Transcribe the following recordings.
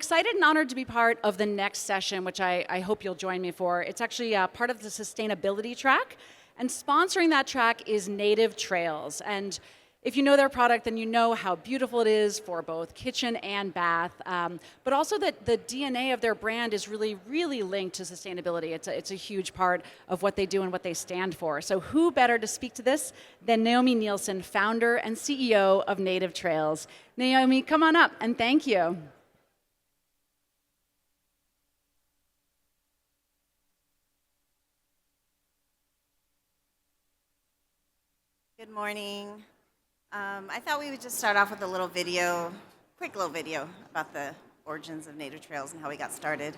excited and honored to be part of the next session, which I hope you'll join me for. It's actually part of the sustainability track, and sponsoring that track is Native Trails. And if you know their product, then you know how beautiful it is for both kitchen and bath, but also that the DNA of their brand is really, really linked to sustainability. It's a huge part of what they do and what they stand for. So who better to speak to this than Naomi Nielsen, founder and CEO of Native Trails. Naomi, come on up, and thank you. Good morning. I thought we would just start off with a little video, quick little video about the origins of Native Trails and how we got started.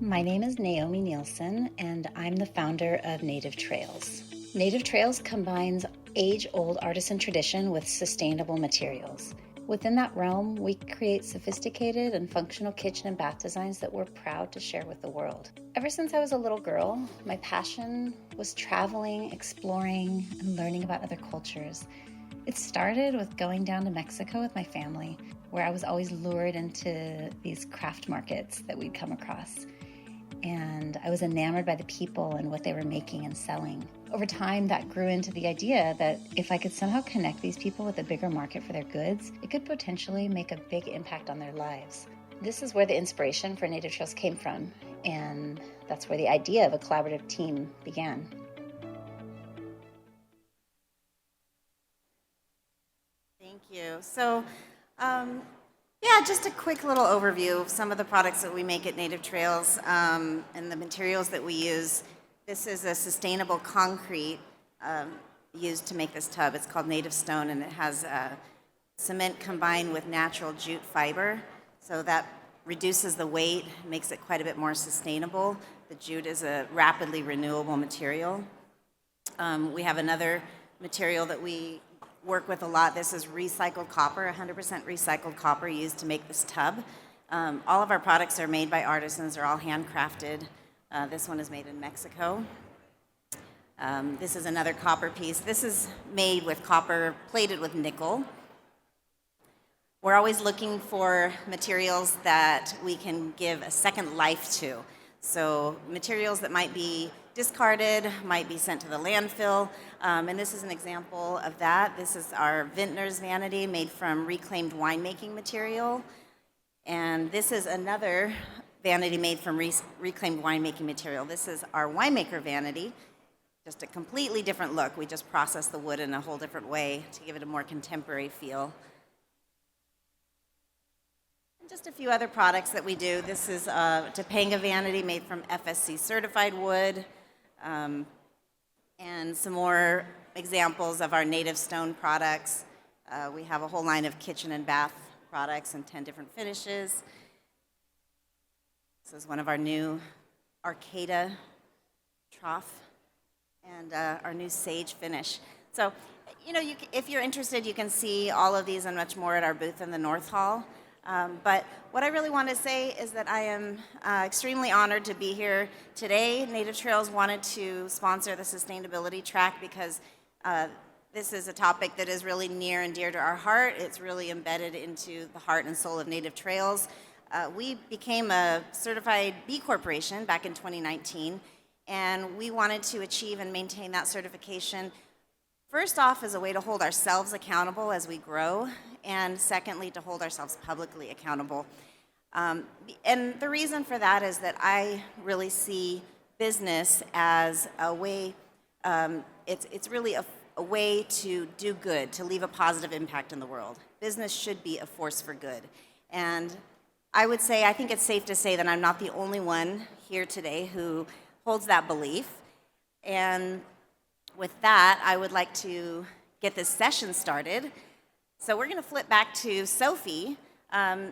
My name is Naomi Nielsen, and I'm the founder of Native Trails. Native Trails combines age-old artisan tradition with sustainable materials. Within that realm, we create sophisticated and functional kitchen and bath designs that we're proud to share with the world. Ever since I was a little girl, my passion was traveling, exploring, and learning about other cultures. It started with going down to Mexico with my family, where I was always lured into these craft markets that we'd come across. And I was enamored by the people and what they were making and selling. Over time, that grew into the idea that if I could somehow connect these people with a bigger market for their goods, it could potentially make a big impact on their lives. This is where the inspiration for Native Trails came from, and that's where the idea of a collaborative team began. Thank you. So, yeah, just a quick little overview of some of the products that we make at Native Trails and the materials that we use. This is a sustainable concrete used to make this tub. It's called Native Stone, and it has cement combined with natural jute fiber. So that reduces the weight, makes it quite a bit more sustainable. The jute is a rapidly renewable material. We have another material that we work with a lot. This is recycled copper, 100% recycled copper used to make this tub. All of our products are made by artisans. They're all handcrafted. This one is made in Mexico. This is another copper piece. This is made with copper plated with nickel. We're always looking for materials that we can give a second life to. So materials that might be discarded, might be sent to the landfill, and this is an example of that. This is our vintner's vanity made from reclaimed winemaking material, and this is another vanity made from reclaimed winemaking material. This is our winemaker vanity, just a completely different look. We just process the wood in a whole different way to give it a more contemporary feel. Just a few other products that we do. This is a Topanga vanity made from FSC certified wood, and some more examples of our Native Stone products. We have a whole line of kitchen and bath products in 10 different finishes. This is one of our new Arcata trough and our new sage finish. So, you know, if you're interested, you can see all of these and much more at our booth in the North Hall. But what I really want to say is that I am extremely honored to be here today. Native Trails wanted to sponsor the sustainability track because this is a topic that is really near and dear to our heart. It's really embedded into the heart and soul of Native Trails. We became a certified B Corporation back in 2019, and we wanted to achieve and maintain that certification first off as a way to hold ourselves accountable as we grow, and secondly, to hold ourselves publicly accountable. And the reason for that is that I really see business as a way, it's really a way to do good, to leave a positive impact in the world. Business should be a force for good. And I would say, I think it's safe to say that I'm not the only one here today who holds that belief. And with that, I would like to get this session started. So we're going to flip back to Sophie.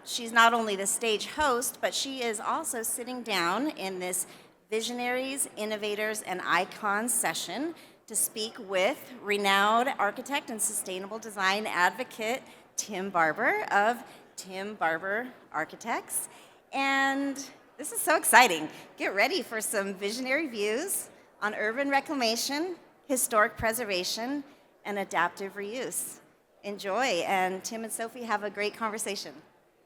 She's not only the stage host, but she is also sitting down in this Visionaries, Innovators, and Icons session to speak with renowned architect and sustainable design advocate Tim Barber of Tim Barber Architects. And this is so exciting. Get ready for some visionary views, on urban reclamation, historic preservation, and adaptive reuse. Enjoy, and Tim and Sophie have a great conversation.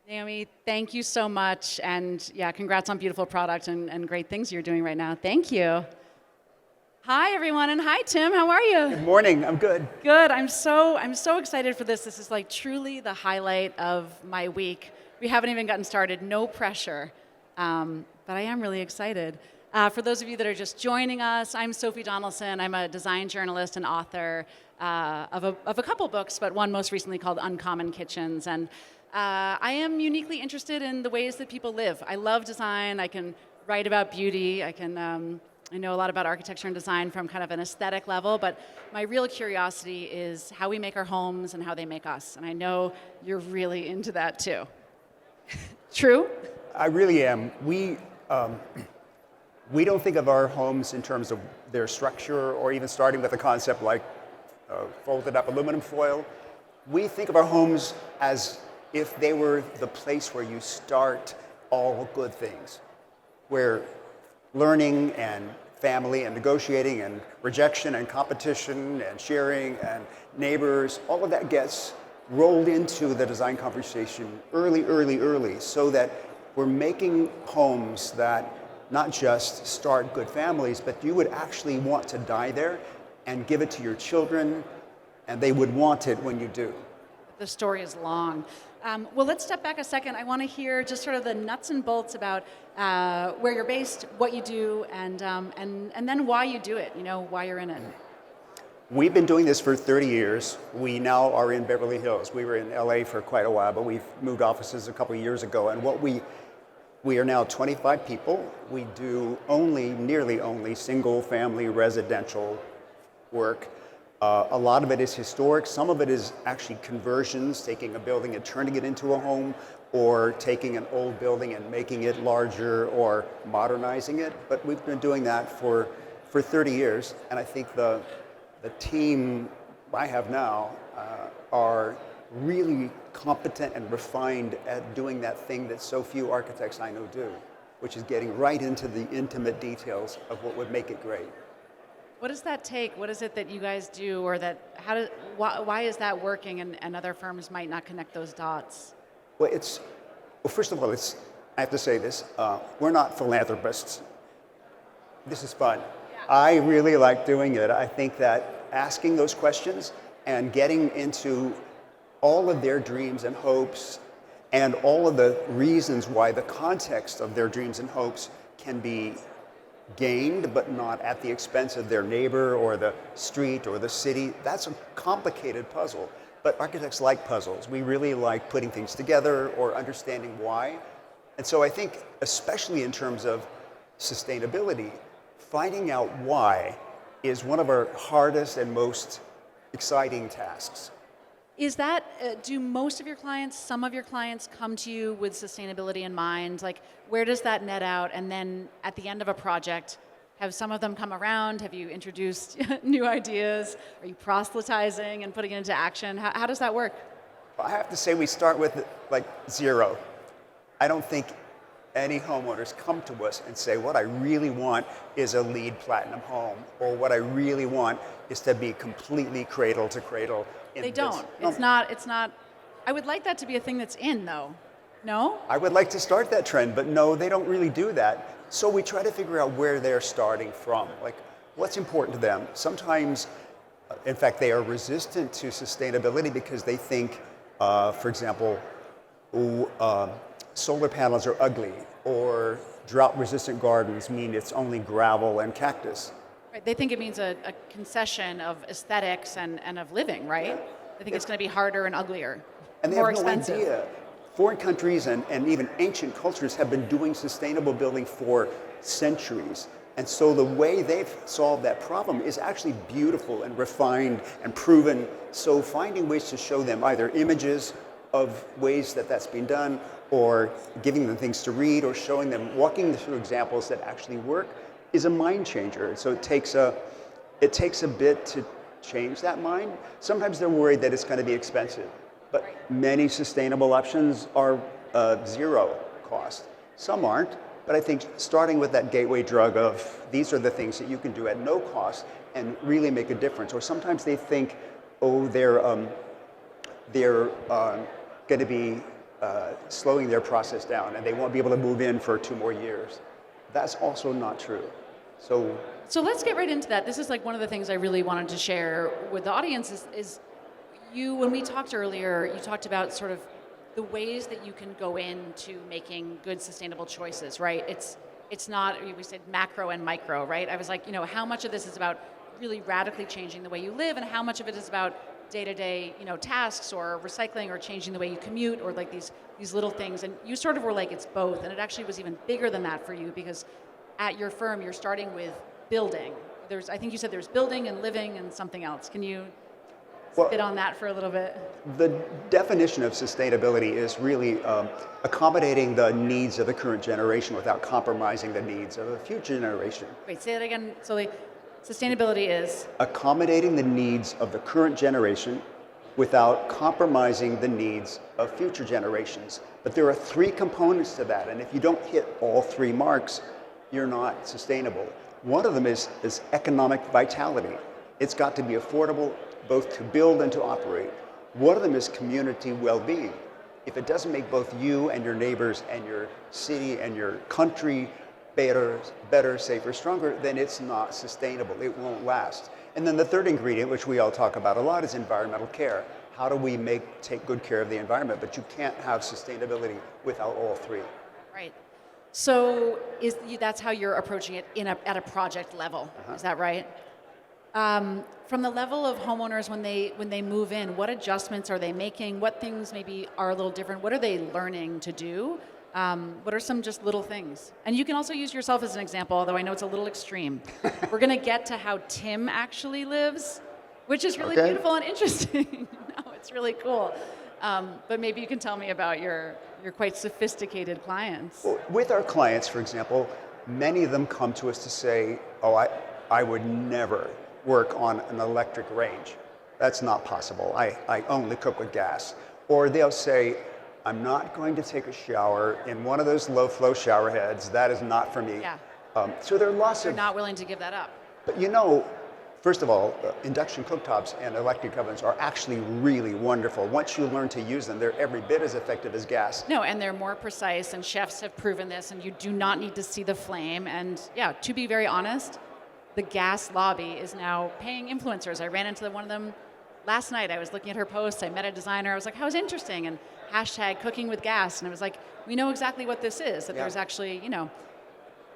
Naomi, thank you so much. And yeah, congrats on beautiful product and great things you're doing right now. Thank you. Hi, everyone, and hi, Tim. How are you? Good morning. I'm good. Good. I'm so excited for this. This is like truly the highlight of my week. We haven't even gotten started. No pressure, but I am really excited. For those of you that are just joining us, I'm Sophie Donelson. I'm a design journalist and author of a couple books, but one most recently called Uncommon Kitchens. And I am uniquely interested in the ways that people live. I love design. I can write about beauty. I know a lot about architecture and design from kind of an aesthetic level, but my real curiosity is how we make our homes and how they make us. And I know you're really into that too. True? I really am. We don't think of our homes in terms of their structure or even starting with a concept like folded up aluminum foil. We think of our homes as if they were the place where you start all good things, where learning and family and negotiating and rejection and competition and sharing and neighbors, all of that gets rolled into the design conversation early, so that we're making homes that not just start good families, but you would actually want to die there and give it to your children, and they would want it when you do. The story is long. Well, let's step back a second. I want to hear just sort of the nuts and bolts about where you're based, what you do, and then why you do it, why you're in it. We've been doing this for 30 years. We now are in Beverly Hills. We were in LA for quite a while, but we've moved offices a couple of years ago. And we are now 25 people. We do nearly only single family residential work. A lot of it is historic. Some of it is actually conversions, taking a building and turning it into a home, or taking an old building and making it larger or modernizing it. But we've been doing that for 30 years. And I think the team I have now are really competent and refined at doing that thing that so few architects I know do, which is getting right into the intimate details of what would make it great. What does that take? What is it that you guys do, or why is that working and other firms might not connect those dots? Well, first of all, I have to say this, we're not philanthropists. This is fun. Yeah. I really like doing it. I think that asking those questions and getting into all of their dreams and hopes and all of the reasons why the context of their dreams and hopes can be gained, but not at the expense of their neighbor or the street or the city. That's a complicated puzzle. But architects like puzzles. We really like putting things together or understanding why. And so I think, especially in terms of sustainability, finding out why is one of our hardest and most exciting tasks. Is that, do most of your clients, some of your clients come to you with sustainability in mind? Like, where does that net out? And then at the end of a project, have some of them come around? Have you introduced new ideas? Are you proselytizing and putting it into action? How does that work? I have to say we start with like zero. I don't think any homeowners come to us and say, what I really want is a LEED platinum home, or what I really want is to be completely cradle to cradle. They don't. No. It's not. I would like that to be a thing that's in, though. No? I would like to start that trend, but no, they don't really do that. So we try to figure out where they're starting from, like what's important to them. Sometimes, in fact, they are resistant to sustainability because they think, for example, solar panels are ugly, or drought-resistant gardens mean it's only gravel and cactus. Right. They think it means a concession of aesthetics and of living, right? They think it's going to be harder and uglier, and they more have no expensive. idea. Foreign countries and even ancient cultures have been doing sustainable building for centuries. And so the way they've solved that problem is actually beautiful and refined and proven. So finding ways to show them either images of ways that that's been done, or giving them things to read, or showing them, walking them through examples that actually work, is a mind changer. So it takes a bit to change that mind. Sometimes they're worried that it's going to be expensive, but many sustainable options are zero cost. Some aren't, But I think starting with that gateway drug of these are the things that you can do at no cost and really make a difference. Or sometimes they think, oh, they're going to be slowing their process down and they won't be able to move in for 2 more years. That's also not true. So let's get right into that. This is like one of the things I really wanted to share with the audience is you, when we talked earlier, you talked about sort of the ways that you can go into making good sustainable choices, right? It's not, we said macro and micro, right? I was like, how much of this is about really radically changing the way you live and how much of it is about day-to-day, tasks or recycling or changing the way you commute or like these little things. And you sort of were like, it's both. And it actually was even bigger than that for you because at your firm, you're starting with building. I think you said there's building and living and something else. Can you spit on that for a little bit? The definition of sustainability is really accommodating the needs of the current generation without compromising the needs of a future generation. Wait, say that again. So sustainability is? Accommodating the needs of the current generation without compromising the needs of future generations. But there are 3 components to that, and if you don't hit all 3 marks, you're not sustainable. One of them is economic vitality. It's got to be affordable both to build and to operate. One of them is community well-being. If it doesn't make both you and your neighbors and your city and your country better, safer, stronger, then it's not sustainable. It won't last. And then the third ingredient, which we all talk about a lot, is environmental care. How do we take good care of the environment? But you can't have sustainability without all 3. Right. So that's how you're approaching it at a project level. Is that right? From the level of homeowners when they move in, what adjustments are they making? What things maybe are a little different? What are they learning to do? What are some just little things? And you can also use yourself as an example, although I know it's a little extreme. We're going to get to how Tim actually lives, which is really beautiful and interesting. No, it's really cool. But maybe you can tell me about your quite sophisticated clients. Well, with our clients, for example, many of them come to us to say, oh, I would never work on an electric range. That's not possible. I only cook with gas. Or they'll say, I'm not going to take a shower in one of those low-flow shower heads. That is not for me. Yeah. So there are lots They're not willing to give that up. But first of all, induction cooktops and electric ovens are actually really wonderful. Once you learn to use them, they're every bit as effective as gas. No, and they're more precise, and chefs have proven this, and you do not need to see the flame. And yeah, to be very honest, the gas lobby is now paying influencers. I ran into one of them last night. I was looking at her posts. I met a designer. I was like, how was interesting? And hashtag cooking with gas. And I was like, we know exactly what this is, that there's actually,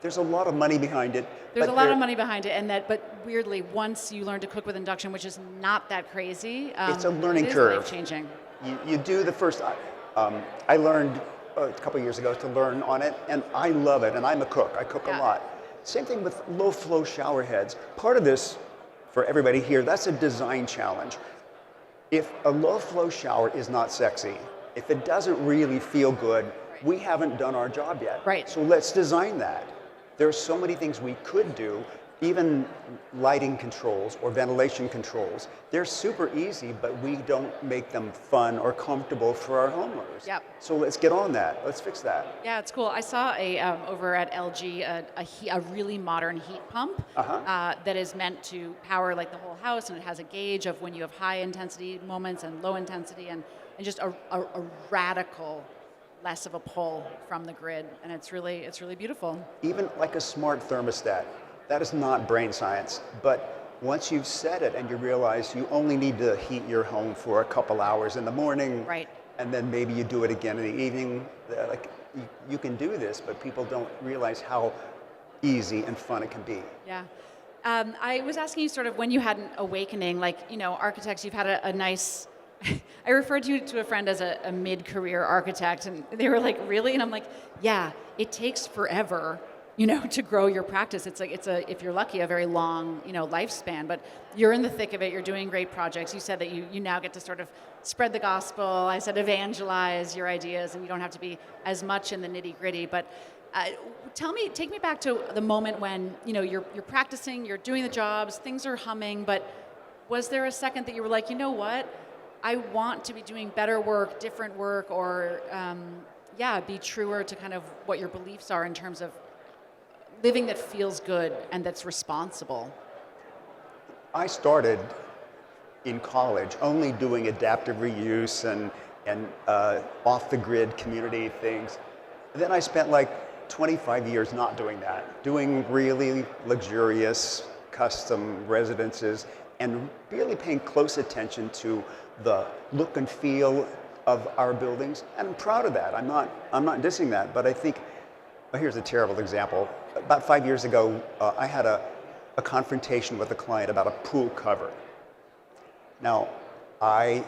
There's a lot of money behind it. There's a lot of money behind it, but weirdly, once you learn to cook with induction, which is not that crazy, it's a learning it is curve. Life-changing. You do the first. I learned a couple years ago to learn on it, and I love it. And I'm a cook. I cook a lot. Same thing with low-flow shower heads. Part of this, for everybody here, that's a design challenge. If a low-flow shower is not sexy, if it doesn't really feel good, we haven't done our job yet. Right. So let's design that. There are so many things we could do, even lighting controls or ventilation controls. They're super easy, but we don't make them fun or comfortable for our homeowners. Yep. So let's get on that. Let's fix that. Yeah, it's cool. I saw over at LG a really modern heat pump that is meant to power like the whole house, and it has a gauge of when you have high intensity moments and low intensity, and just a radical less of a pull from the grid, and it's really beautiful. Even like a smart thermostat, that is not brain science, but once you've set it and you realize you only need to heat your home for a couple hours in the morning, right, and then maybe you do it again in the evening, like you can do this, but people don't realize how easy and fun it can be. Yeah. I was asking you sort of when you had an awakening, like, architects, you've had a nice, I referred you to a friend as a mid-career architect, and they were like, really? And I'm like, yeah, it takes forever, to grow your practice. It's like, if you're lucky, a very long, lifespan, but you're in the thick of it. You're doing great projects. You said that you now get to sort of spread the gospel. I said evangelize your ideas, and you don't have to be as much in the nitty-gritty, but take me back to the moment when, you're practicing, you're doing the jobs, things are humming, but was there a second that you were like, you know what? I want to be doing better work, different work, or be truer to kind of what your beliefs are in terms of living that feels good and that's responsible? I started in college only doing adaptive reuse and off-the-grid community things. Then I spent like 25 years not doing that, doing really luxurious custom residences and really paying close attention to the look and feel of our buildings. And I'm proud of that. I'm not dissing that, but I think, here's a terrible example. About 5 years ago, I had a confrontation with a client about a pool cover. Now, I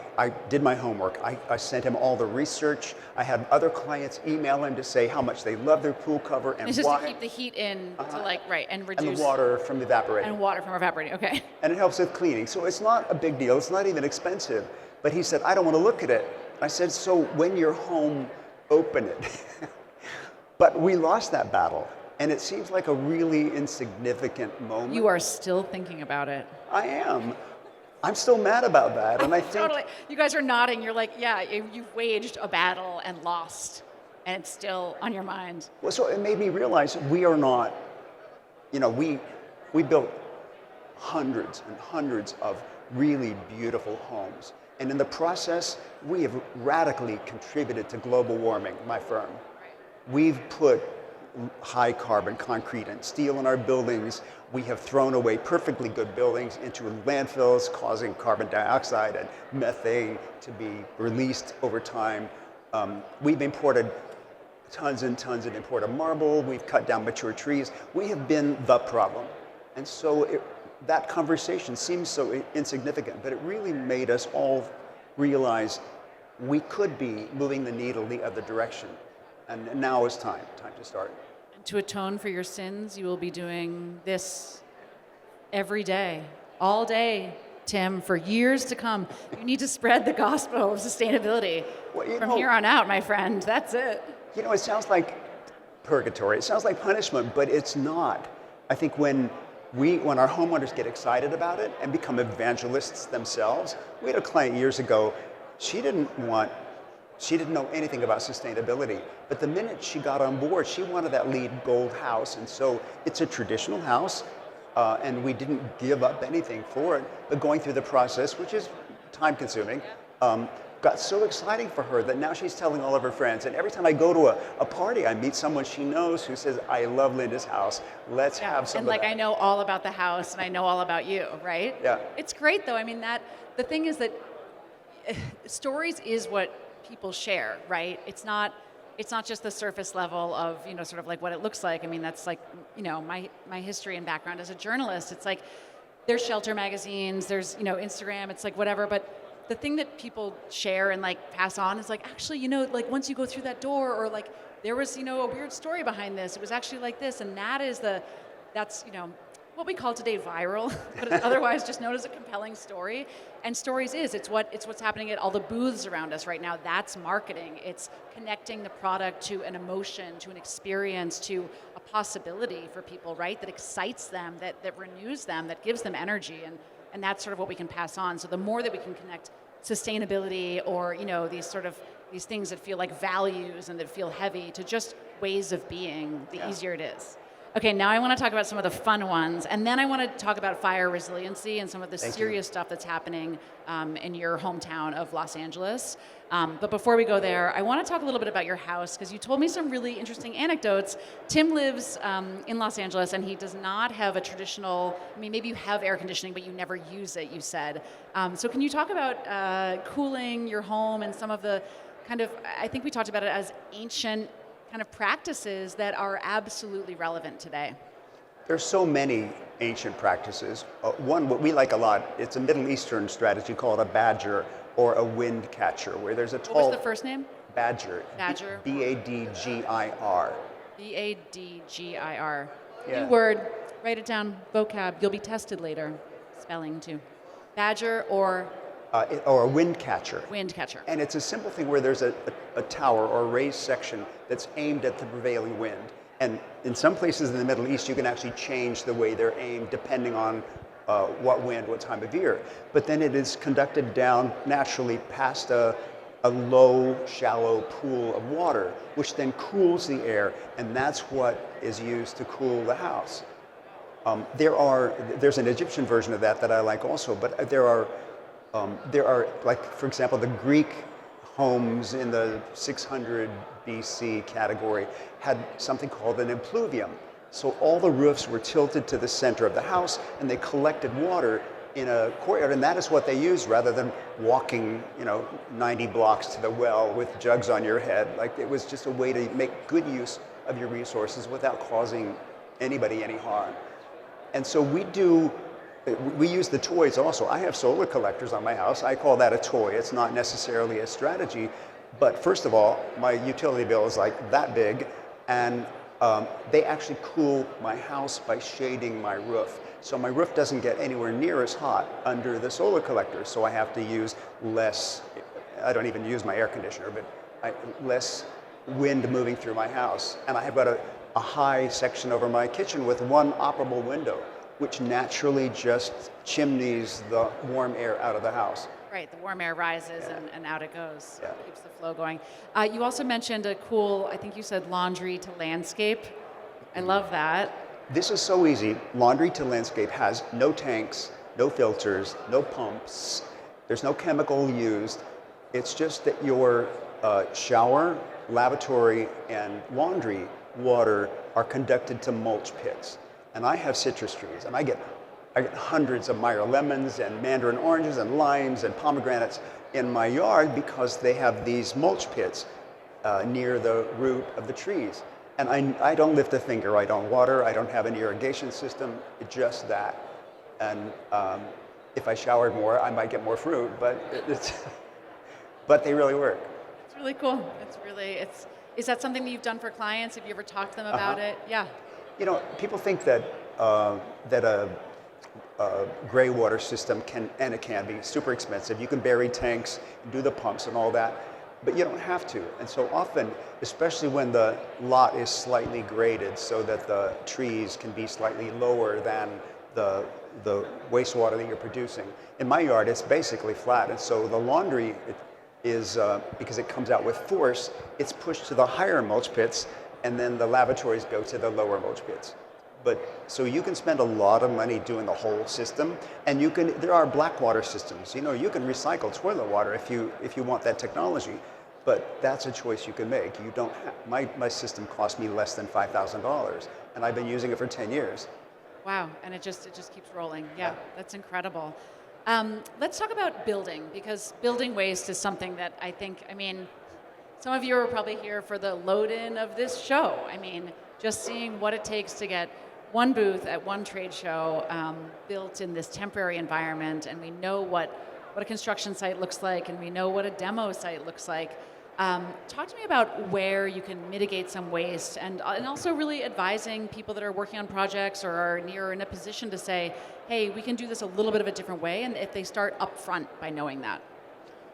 did my homework. I sent him all the research. I had other clients email him to say how much they love their pool cover and It's just why. to keep the heat in to and reduce. And the water from evaporating. And water from evaporating, okay. And it helps with cleaning. So it's not a big deal. It's not even expensive. But he said, I don't want to look at it. I said, so when you're home, open it. But we lost that battle. And it seems like a really insignificant moment. You are still thinking about it. I am. I'm still mad about that, and I think Totally. You guys are nodding. You're like, yeah, you've waged a battle and lost, and it's still on your mind. well, so it made me realize we are not, we built hundreds and hundreds of really beautiful homes, and in the process, we have radically contributed to global warming, my firm. We've put high carbon concrete and steel in our buildings. We have thrown away perfectly good buildings into landfills, causing carbon dioxide and methane to be released over time. We've imported tons and tons of imported marble. We've cut down mature trees. We have been the problem. And so that conversation seems so insignificant, but it really made us all realize we could be moving the needle the other direction. And now is time to start. To atone for your sins, you will be doing this every day, all day, Tim, for years to come. You need to spread the gospel of sustainability from here on out, my friend. That's it. It sounds like purgatory. It sounds like punishment, but it's not. I think when our homeowners get excited about it and become evangelists themselves, we had a client years ago, she didn't know anything about sustainability, but the minute she got on board, she wanted that LEED gold house. And so it's a traditional house, and we didn't give up anything for it, but going through the process, which is time consuming, got so exciting for her that now she's telling all of her friends. And every time I go to a party, I meet someone she knows who says, I love Linda's house. Let's have some and of like, that. I know all about the house and I know all about you, right? Yeah. It's great though. I mean, the thing is that stories is what people share, right? It's not just the surface level of, sort of like what it looks like. I mean, that's like, my history and background as a journalist. It's like there's shelter magazines, there's, Instagram, it's like whatever, but the thing that people share and like pass on is like, actually, like once you go through that door, or like there was, a weird story behind this. It was actually like this, and that's what we call today viral, but it's otherwise just known as a compelling story. And stories it's what's happening at all the booths around us right now. That's marketing. It's connecting the product to an emotion, to an experience, to a possibility for people, right? That excites them, that renews them, that gives them energy, and that's sort of what we can pass on. So the more that we can connect sustainability or these things that feel like values and that feel heavy to just ways of being, the easier it is. Okay, now I want to talk about some of the fun ones, and then I want to talk about fire resiliency and some of the serious stuff that's happening in your hometown of Los Angeles. But before we go there, I want to talk a little bit about your house, because you told me some really interesting anecdotes. Tim lives in Los Angeles, and he does not have a traditional, maybe you have air conditioning, but you never use it, you said. So can you talk about cooling your home and some of the kind of, I think we talked about it as ancient kind of practices that are absolutely relevant today? There's so many ancient practices. One, what we like a lot, it's a Middle Eastern strategy called a badger or a wind catcher, where there's a tall... What was the first name? Badger. Badger. B-A-D-G-I-R. B-A-D-G-I-R. Yeah. New word. Write it down. Vocab. You'll be tested later. Spelling too. Badger or Or a wind catcher. wind catcher. And it's a simple thing where there's a tower or a raised section that's aimed at the prevailing wind. And in some places in the Middle East, you can actually change the way they're aimed depending on what wind, what time of year. But then it is conducted down naturally past a a low, shallow pool of water, which then cools the air, and that's what is used to cool the house. There's an Egyptian version of that I like also, but there are like, for example, the Greek homes in the 600 BC category had something called an impluvium. So all the roofs were tilted to the center of the house, and they collected water in a courtyard, and that is what they used rather than walking, 90 blocks to the well with jugs on your head. Like, it was just a way to make good use of your resources without causing anybody any harm. And so we use the toys also. I have solar collectors on my house. I call that a toy. It's not necessarily a strategy. But first of all, my utility bill is like that big, and they actually cool my house by shading my roof. So my roof doesn't get anywhere near as hot under the solar collector. So I have to use less, I don't even use my air conditioner, but less wind moving through my house. And I have got a high section over my kitchen with one operable window, which naturally just chimneys the warm air out of the house. Right, the warm air rises and out it goes. Yeah. Keeps the flow going. You also mentioned a cool, I think you said laundry to landscape. I love that. This is so easy. Laundry to landscape has no tanks, no filters, no pumps. There's no chemical used. It's just that your shower, lavatory, and laundry water are conducted to mulch pits. And I have citrus trees, and I get hundreds of Meyer lemons and mandarin oranges and limes and pomegranates in my yard because they have these mulch pits near the root of the trees. And I don't lift a finger. I don't water. I don't have an irrigation system. It's just that. And if I showered more, I might get more fruit. But they really work. It's really cool. Is that something that you've done for clients? Have you ever talked to them about it? Yeah. People think that a gray water system can be super expensive. You can bury tanks, do the pumps and all that, but you don't have to. And so often, especially when the lot is slightly graded so that the trees can be slightly lower than the wastewater that you're producing. In my yard, it's basically flat, and so the laundry is, because it comes out with force, it's pushed to the higher mulch pits, and then the lavatories go to the lower mulch pits. So you can spend a lot of money doing the whole system, and there are black water systems. You can recycle toilet water if you want that technology, but that's a choice you can make. You don't my system cost me less than $5,000, and I've been using it for 10 years. Wow, and it just keeps rolling. Yeah, that's incredible. Let's talk about building, because building waste is something that I think, some of you are probably here for the load-in of this show. Just seeing what it takes to get one booth at one trade show built in this temporary environment, and we know what a construction site looks like, and we know what a demo site looks like. Talk to me about where you can mitigate some waste, and also really advising people that are working on projects or are in a position to say, hey, we can do this a little bit of a different way, and if they start up front by knowing that.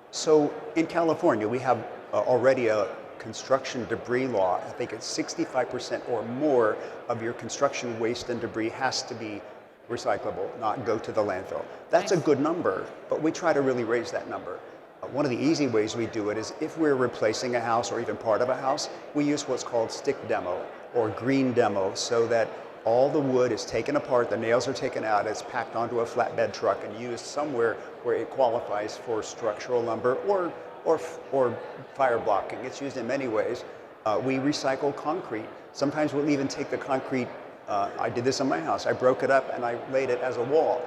So in California, we have already a construction debris law. I think it's 65% or more of your construction waste and debris has to be recyclable, not go to the landfill. That's a good number, but we try to really raise that number. One of the easy ways we do it is if we're replacing a house or even part of a house, we use what's called stick demo or green demo, so that all the wood is taken apart, the nails are taken out, it's packed onto a flatbed truck and used somewhere where it qualifies for structural lumber or fire blocking. It's used in many ways. We recycle concrete. Sometimes we'll even take the concrete, I did this in my house, I broke it up and I laid it as a wall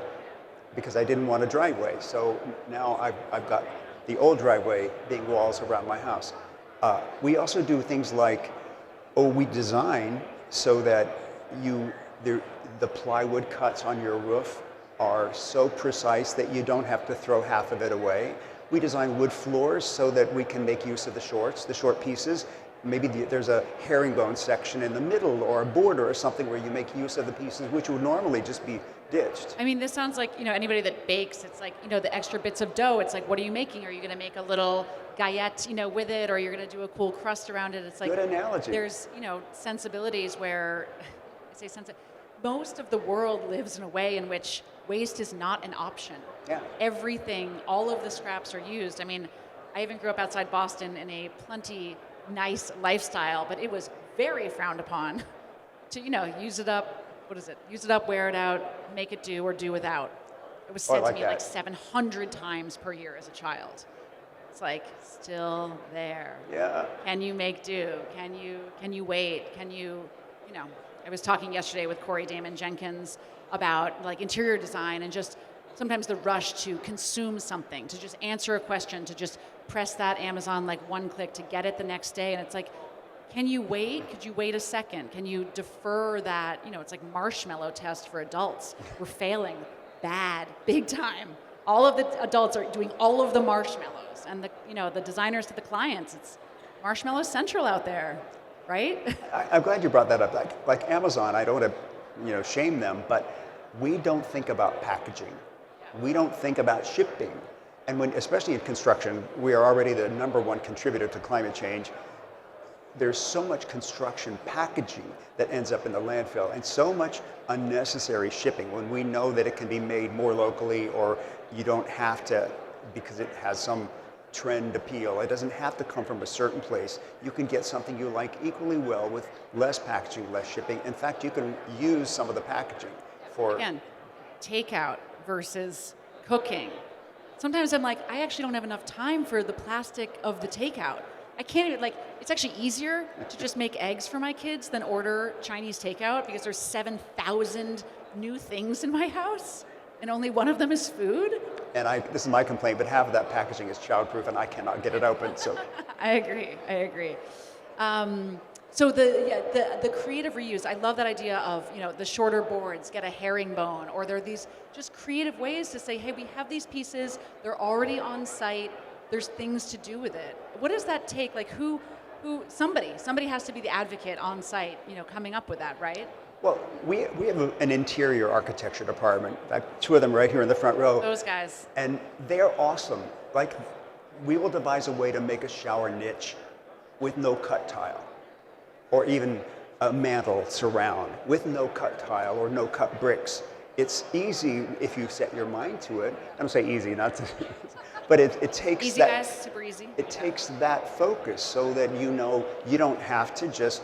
because I didn't want a driveway. So now I've got the old driveway being walls around my house. We also do things like, we design so that the plywood cuts on your roof are so precise that you don't have to throw half of it away. We design wood floors so that we can make use of the short pieces. Maybe there's a herringbone section in the middle or a border or something where you make use of the pieces which would normally just be ditched. This sounds like, anybody that bakes, it's like, the extra bits of dough, it's like, what are you making? Are you going to make a little galette, with it, or you're going to do a cool crust around it? It's like, good analogy. There's, sensibilities where, most of the world lives in a way in which waste is not an option. Yeah. Everything, all of the scraps are used. I even grew up outside Boston in a plenty nice lifestyle, but it was very frowned upon to, use it up, use it up, wear it out, make it do, or do without. It was Oh, I said to like me that. like 700 times per year as a child. It's like, still there. Yeah. Can you make do? Can you wait? I was talking yesterday with Corey Damon Jenkins about like interior design and just sometimes the rush to consume something, to just answer a question, to just press that Amazon like one click to get it the next day. And it's like, can you wait? Could you wait a second? Can you defer that? It's like marshmallow test for adults. We're failing bad, big time. All of the adults are doing all of the marshmallows, and the designers to the clients. It's marshmallow central out there, right? I'm glad you brought that up. Like Amazon, I don't want to, shame them, but we don't think about packaging. We don't think about shipping. And especially in construction, we are already the number one contributor to climate change. There's so much construction packaging that ends up in the landfill and so much unnecessary shipping when we know that it can be made more locally, or you don't have to, because it has some trend appeal. It doesn't have to come from a certain place. You can get something you like equally well with less packaging, less shipping. In fact, you can use some of the packaging for... Again, takeout versus cooking. Sometimes I'm like, I actually don't have enough time for the plastic of the takeout. I can't even, it's actually easier to just make eggs for my kids than order Chinese takeout because there's 7,000 new things in my house and only one of them is food. And this is my complaint, but half of that packaging is childproof and I cannot get it open, so. I agree. So the creative reuse, I love that idea of, the shorter boards, get a herringbone, or there are these just creative ways to say, hey, we have these pieces, they're already on site, there's things to do with it. What does that take? Like somebody has to be the advocate on site, coming up with that, right? Well, we have an interior architecture department. In fact, two of them right here in the front row. Those guys. And they're awesome. Like, we will devise a way to make a shower niche with no cut tile, or even a mantle surround with no cut tile or no cut bricks. It's easy if you set your mind to it. I don't say easy, not to, but it takes easy, that, guys, super easy. It takes that focus so that you don't have to just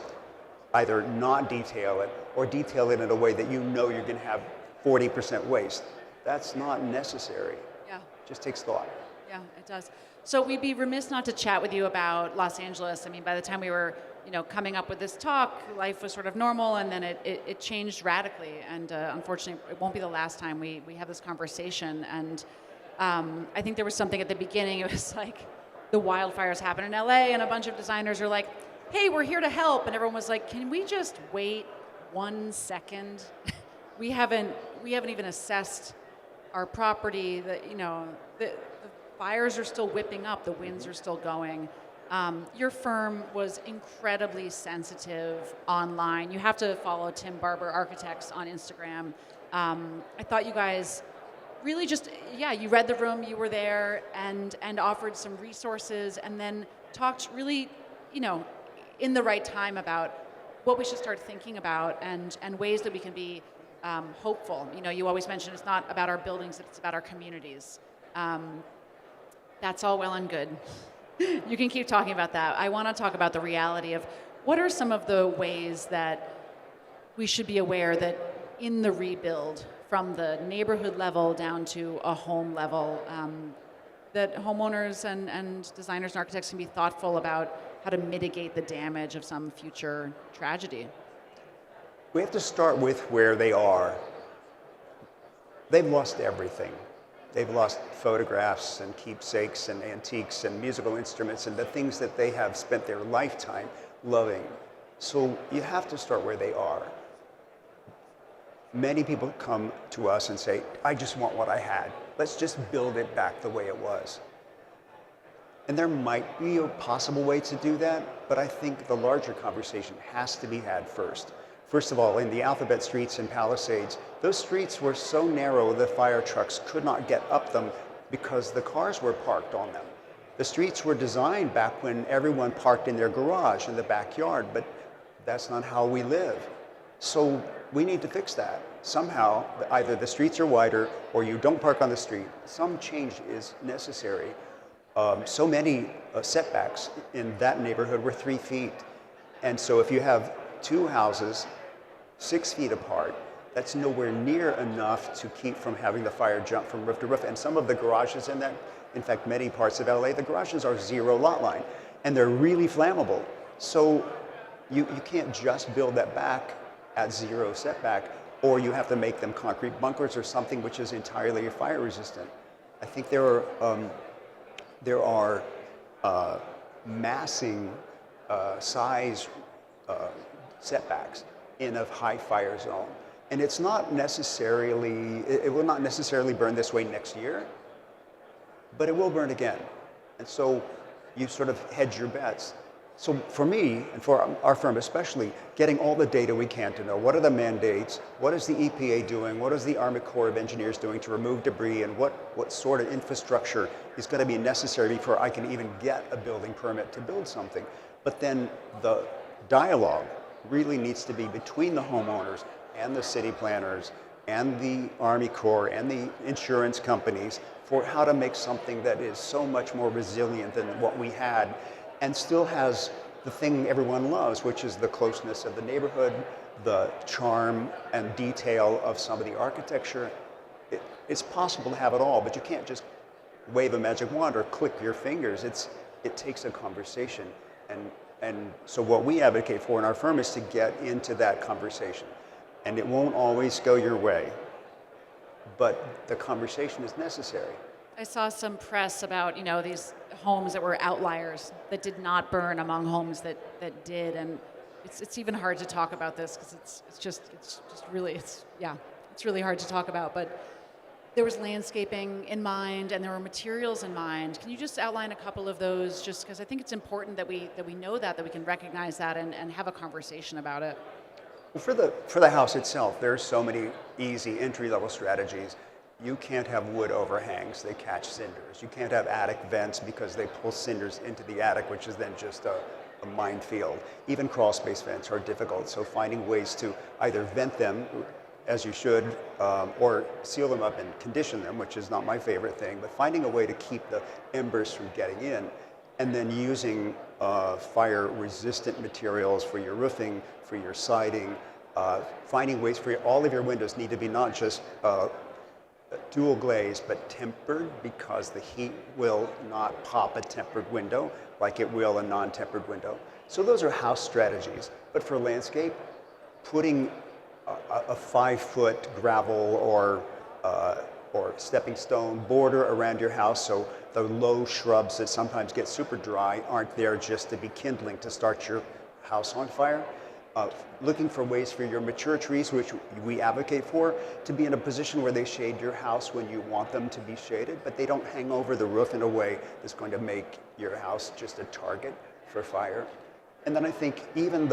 either not detail it or detail it in a way that you're going to have 40% waste. That's not necessary. Yeah. It just takes thought. Yeah, it does. So we'd be remiss not to chat with you about Los Angeles. I mean, by the time we were, coming up with this talk, life was sort of normal, and then it changed radically. And unfortunately, it won't be the last time we have this conversation. And I think there was something at the beginning. It was like the wildfires happened in LA, and a bunch of designers are like, hey, we're here to help. And everyone was like, can we just wait 1 second? we haven't even assessed our property. The fires are still whipping up. The winds are still going. Your firm was incredibly sensitive online. You have to follow Tim Barber Architects on Instagram. I thought you guys really just, you read the room, you were there, and offered some resources, and then talked really, in the right time about what we should start thinking about and ways that we can be hopeful. You always mention it's not about our buildings, it's about our communities. That's all well and good. You can keep talking about that. I want to talk about the reality of what are some of the ways that we should be aware that in the rebuild, from the neighborhood level down to a home level, that homeowners and designers and architects can be thoughtful about how to mitigate the damage of some future tragedy. We have to start with where they are. They've lost everything. They've lost photographs and keepsakes and antiques and musical instruments and the things that they have spent their lifetime loving. So you have to start where they are. Many people come to us and say, I just want what I had. Let's just build it back the way it was. And there might be a possible way to do that, but I think the larger conversation has to be had first. First of all, in the Alphabet Streets and Palisades, those streets were so narrow the fire trucks could not get up them because the cars were parked on them. The streets were designed back when everyone parked in their garage in the backyard, but that's not how we live. So we need to fix that. Somehow, either the streets are wider or you don't park on the street. Some change is necessary. so many setbacks in that neighborhood were 3 feet. And so if you have two houses 6 feet apart, that's nowhere near enough to keep from having the fire jump from roof to roof. And some of the garages in that, in fact, many parts of LA, the garages are 0 lot line, and they're really flammable. So you can't just build that back at 0 setback, or you have to make them concrete bunkers or something which is entirely fire resistant. I think there are massing size setbacks in a high fire zone. And it's not necessarily, it will not necessarily burn this way next year, but it will burn again. And so you sort of hedge your bets. So for me, and for our firm especially, getting all the data we can to know what are the mandates, what is the EPA doing, what is the Army Corps of Engineers doing to remove debris, and what sort of infrastructure is going to be necessary before I can even get a building permit to build something. But then the dialogue really needs to be between the homeowners and the city planners and the Army Corps and the insurance companies for how to make something that is so much more resilient than what we had and still has the thing everyone loves, which is the closeness of the neighborhood, the charm and detail of some of the architecture. It's possible to have it all, but you can't just wave a magic wand or click your fingers. It takes a conversation. And so what we advocate for in our firm is to get into that conversation. And it won't always go your way, but the conversation is necessary. I saw some press about, these homes that were outliers that did not burn among homes that did, and it's even hard to talk about this because it's really hard to talk about. But there was landscaping in mind and there were materials in mind. Can you just outline a couple of those? Just because I think it's important that we know that we can recognize that and have a conversation about it. Well, for the house itself, there's so many easy entry-level strategies. You can't have wood overhangs, they catch cinders. You can't have attic vents because they pull cinders into the attic, which is then just a minefield. Even crawl space vents are difficult, so finding ways to either vent them, as you should, or seal them up and condition them, which is not my favorite thing, but finding a way to keep the embers from getting in, and then using fire-resistant materials for your roofing, for your siding, finding ways for all of your windows need to be not just dual glaze, but tempered, because the heat will not pop a tempered window like it will a non-tempered window. So those are house strategies. But for landscape, putting a 5-foot gravel or stepping stone border around your house so the low shrubs that sometimes get super dry aren't there just to be kindling to start your house on fire. Looking for ways for your mature trees, which we advocate for, to be in a position where they shade your house when you want them to be shaded, but they don't hang over the roof in a way that's going to make your house just a target for fire. And then I think even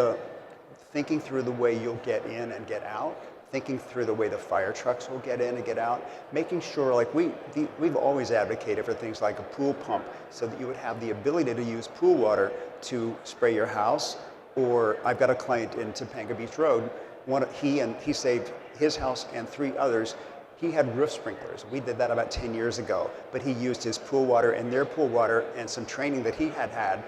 thinking through the way you'll get in and get out, thinking through the way the fire trucks will get in and get out, making sure, like we've always advocated for things like a pool pump so that you would have the ability to use pool water to spray your house. Or I've got a client in Topanga Beach Road, he saved his house and 3 others. He had roof sprinklers. We did that about 10 years ago, but he used his pool water and their pool water and some training that he had.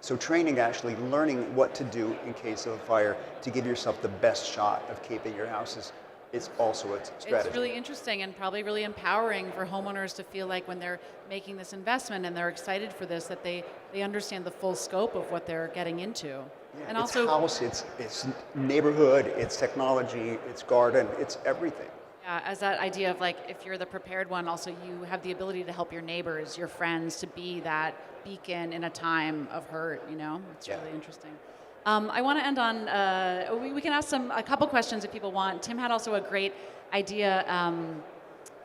So training, actually learning what to do in case of a fire to give yourself the best shot of keeping your house is also a strategy. It's really interesting and probably really empowering for homeowners to feel like when they're making this investment and they're excited for this, that they understand the full scope of what they're getting into. Yeah, and it's also house, it's neighborhood, it's technology, it's garden, it's everything. Yeah, as that idea of like, if you're the prepared one, also you have the ability to help your neighbors, your friends, to be that beacon in a time of hurt, It's really interesting. I want to end on, we can ask a couple questions if people want. Tim had also a great idea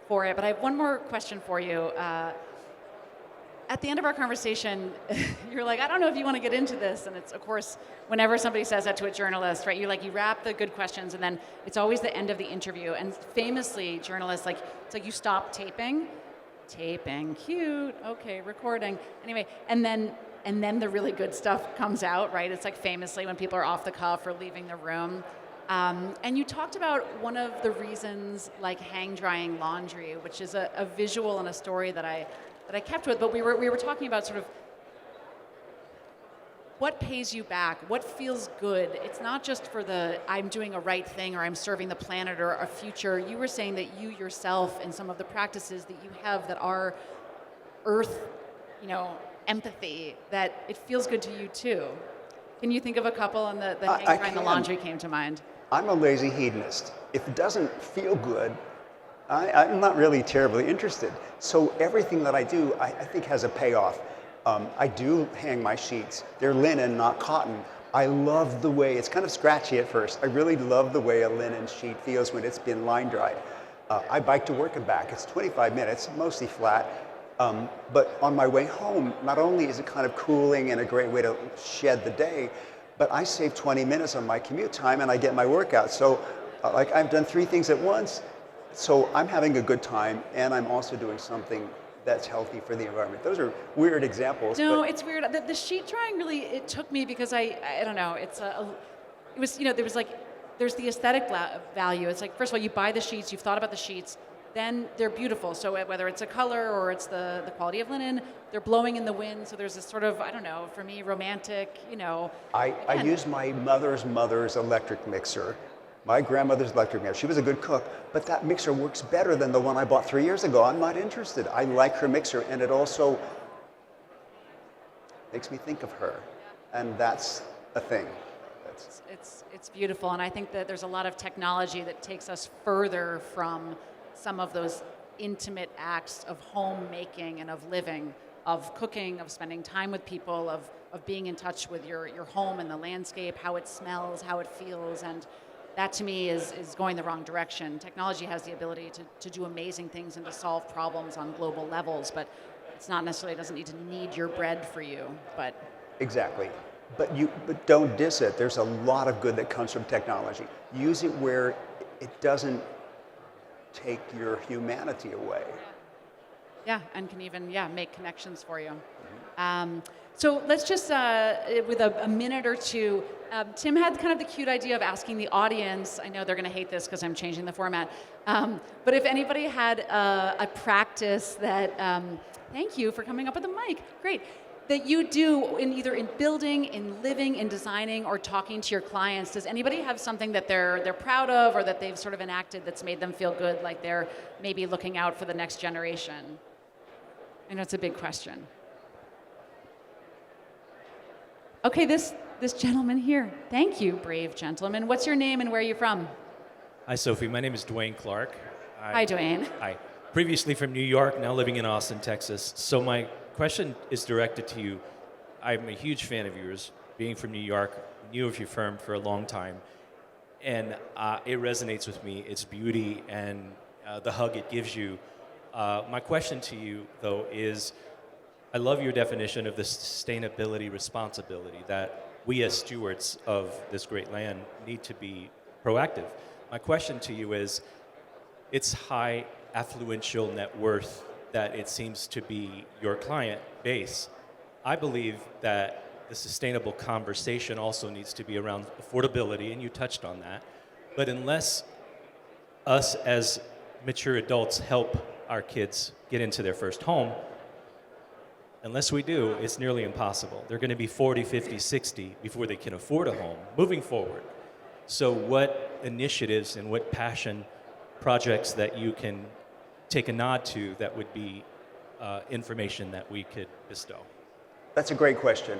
for it, but I have one more question for you. At the end of our conversation, you're like, I don't know if you want to get into this. And it's, of course, whenever somebody says that to a journalist, right, you wrap the good questions and then it's always the end of the interview. And famously, journalists, it's like you stop taping, cute, okay, recording. Anyway, and then the really good stuff comes out, right? It's like famously when people are off the cuff or leaving the room. And you talked about one of the reasons, like hang drying laundry, which is a visual and a story that that I kept with, but we were talking about sort of what pays you back, what feels good. It's not just for the I'm doing a right thing or I'm serving the planet or a future. You were saying that you yourself and some of the practices that you have that are earth, empathy, that it feels good to you too. Can you think of a couple? And the hang drying the laundry came to mind. I'm a lazy hedonist. If it doesn't feel good, I'm not really terribly interested. So everything that I do, I think has a payoff. I do hang my sheets. They're linen, not cotton. I love the way, it's kind of scratchy at first. I really love the way a linen sheet feels when it's been line dried. I bike to work and back. It's 25 minutes, mostly flat. But on my way home, not only is it kind of cooling and a great way to shed the day, but I save 20 minutes on my commute time and I get my workout. So I've done 3 things at once. So I'm having a good time and I'm also doing something that's healthy for the environment. Those are weird examples. No, it's weird. The sheet drying really, it took me because I don't know, there's the aesthetic value. It's like, first of all, you buy the sheets, you've thought about the sheets, then they're beautiful. So whether it's a color or it's the quality of linen, they're blowing in the wind. So there's this sort of, I don't know, for me, romantic, I use my mother's electric mixer. My grandmother's electric mixer. She was a good cook, but that mixer works better than the one I bought 3 years ago. I'm not interested. I like her mixer, and it also makes me think of her, and that's a thing. It's beautiful, and I think that there's a lot of technology that takes us further from some of those intimate acts of homemaking and of living, of cooking, of spending time with people, of being in touch with your home and the landscape, how it smells, how it feels, and that to me is going the wrong direction. Technology has the ability to do amazing things and to solve problems on global levels, but it's not necessarily, it doesn't need to knead your bread for you. But Exactly. But don't diss it. There's a lot of good that comes from technology. Use it where it doesn't take your humanity away. yeah, and can even make connections for you. So let's just, with a minute or two, Tim had kind of the cute idea of asking the audience, I know they're going to hate this because I'm changing the format, but if anybody had a practice that, thank you for coming up with the mic, great, that you do either in building, in living, in designing, or talking to your clients, does anybody have something that they're proud of or that they've sort of enacted that's made them feel good, like they're maybe looking out for the next generation? I know it's a big question. Okay, this gentleman here. Thank you, brave gentleman. What's your name and where are you from? Hi, Sophie. My name is Dwayne Clark. Hi, Dwayne. Hi. Previously from New York, now living in Austin, Texas. So my question is directed to you. I'm a huge fan of yours. Being from New York, knew of your firm for a long time. And it resonates with me, its beauty and the hug it gives you. My question to you, though, is I love your definition of the sustainability responsibility that we as stewards of this great land need to be proactive. My question to you is, it's high affluential net worth that it seems to be your client base. I believe that the sustainable conversation also needs to be around affordability, and you touched on that. But unless us as mature adults help our kids get into their first home, unless we do, it's nearly impossible. They're going to be 40, 50, 60 before they can afford a home moving forward. So what initiatives and what passion projects that you can take a nod to that would be information that we could bestow? That's a great question.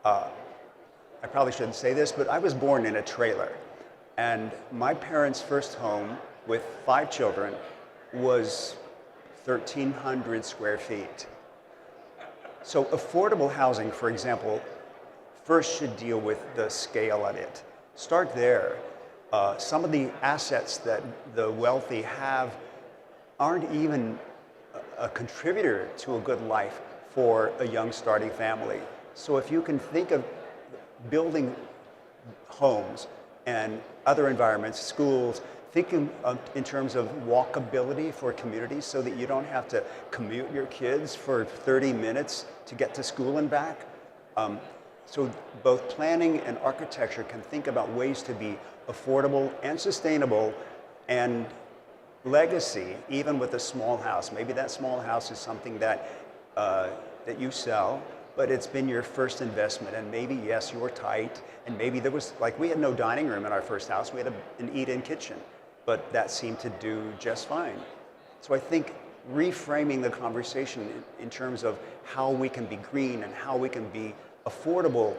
I probably shouldn't say this, but I was born in a trailer. And my parents' first home with 5 children was 1,300 square feet. So affordable housing, for example, first should deal with the scale of it. Start there. Some of the assets that the wealthy have aren't even a contributor to a good life for a young starting family. So if you can think of building homes and other environments, schools, thinking in terms of walkability for communities so that you don't have to commute your kids for 30 minutes to get to school and back. So both planning and architecture can think about ways to be affordable and sustainable and legacy, even with a small house. Maybe that small house is something that that you sell, but it's been your first investment. And maybe, yes, you were tight, and maybe there was, like, we had no dining room in our first house. We had an eat-in kitchen, but that seemed to do just fine. So I think reframing the conversation in terms of how we can be green and how we can be affordable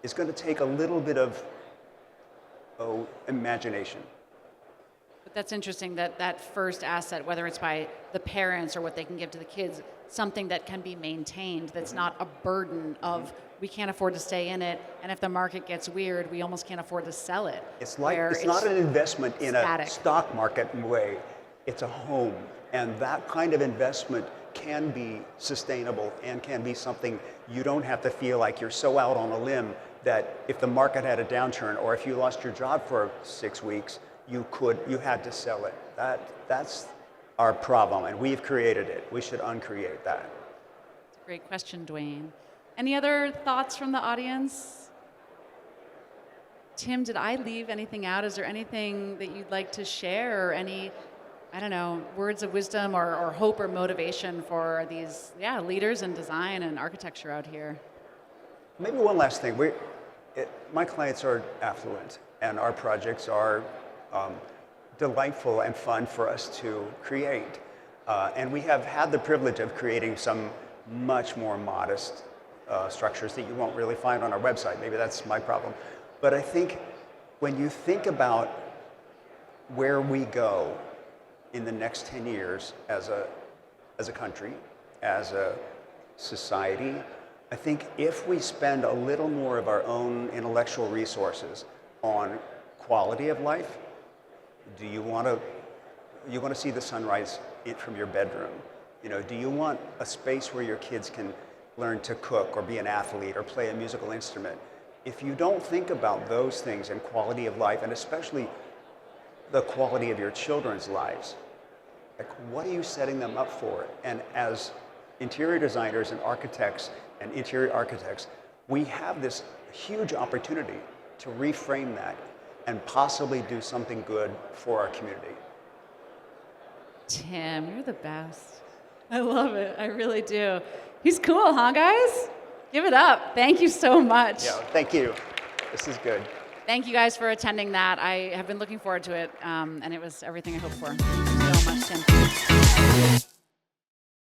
is going to take a little bit of imagination. But that's interesting that that first asset, whether it's by the parents or what they can give to the kids, something that can be maintained, that's not a burden of we can't afford to stay in it, and if the market gets weird, we almost can't afford to sell it. It's like where it's not an investment in static. a stock market way. It's a home, and that kind of investment can be sustainable and can be something you don't have to feel like you're so out on a limb that if the market had a downturn or if you lost your job for 6 weeks, you had to sell it. That's our problem, and we've created it. We should uncreate that. It's a great question, Dwayne. Any other thoughts from the audience? Tim, did I leave anything out? Is there anything that you'd like to share, or any, I don't know, words of wisdom or hope or motivation for these leaders in design and architecture out here? Maybe one last thing. My clients are affluent, and our projects are delightful and fun for us to create. And we have had the privilege of creating some much more modest structures that you won't really find on our website. Maybe that's my problem. But I think when you think about where we go in the next 10 years as a country, as a society, I think if we spend a little more of our own intellectual resources on quality of life, do you want to see the sunrise from your bedroom? Do you want a space where your kids can learn to cook or be an athlete or play a musical instrument? If you don't think about those things and quality of life, and especially the quality of your children's lives, like, what are you setting them up for? And as interior designers and architects and interior architects, we have this huge opportunity to reframe that and possibly do something good for our community. Tim, you're the best. I love it. I really do. He's cool, huh, guys? Give it up. Thank you so much. Yeah, thank you. This is good. Thank you guys for attending that. I have been looking forward to it, and it was everything I hoped for. Thank you so much, Tim.